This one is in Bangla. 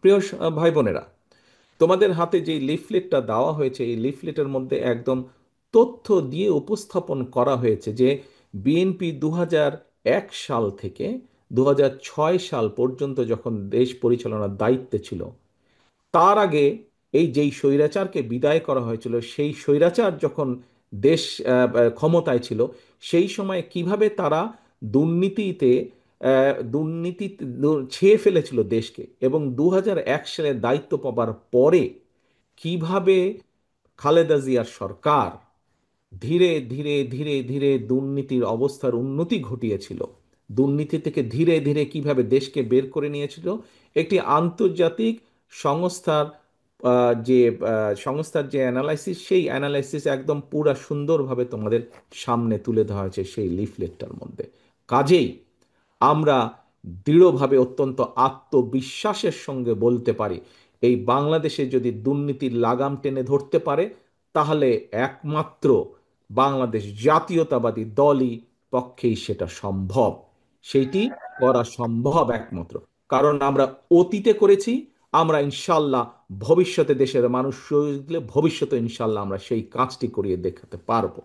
প্রিয় ভাই বোনেরা, তোমাদের হাতে যে লিফলেটটা দেওয়া হয়েছে এই লিফলেটের মধ্যে একদম তথ্য দিয়ে উপস্থাপন করা হয়েছে যে বিএনপি 2001 সাল থেকে 2006 সাল পর্যন্ত যখন দেশ পরিচালনার দায়িত্বে ছিল, তার আগে এই যেই স্বৈরাচারকে বিদায় করা হয়েছিল, সেই স্বৈরাচার যখন দেশ ক্ষমতায় ছিল, সেই সময় কিভাবে তারা দুর্নীতিতে দুর্নীতি ছেয়ে ফেলেছিল দেশকে, এবং 2001 সালে দায়িত্ব পাবার পরে কিভাবে খালেদা জিয়ার সরকার ধীরে ধীরে ধীরে ধীরে দুর্নীতির অবস্থার উন্নতি ঘটিয়েছিল, দুর্নীতি থেকে ধীরে ধীরে কিভাবে দেশকে বের করে নিয়েছিল। একটি আন্তর্জাতিক সংস্থার সংস্থার যে অ্যানালাইসিস, সেই অ্যানালাইসিস একদম পুরা সুন্দরভাবে তোমাদের সামনে তুলে ধরা হয়েছে সেই লিফলেটটার মধ্যে। কাজেই আমরা দৃঢ়ভাবে, অত্যন্ত আত্মবিশ্বাসের সঙ্গে বলতে পারি, এই বাংলাদেশে যদি দুর্নীতির লাগাম টেনে ধরতে পারে, তাহলে একমাত্র বাংলাদেশ জাতীয়তাবাদী দলই পক্ষেই সেটা সম্ভব। সেইটি করা সম্ভব একমাত্র কারণ আমরা অতীতে করেছি। আমরা ইনশাল্লাহ ভবিষ্যতে দেশের মানুষ দিলে ভবিষ্যতে ইনশাল্লাহ আমরা সেই কাজটি করিয়ে দেখাতে পারবো।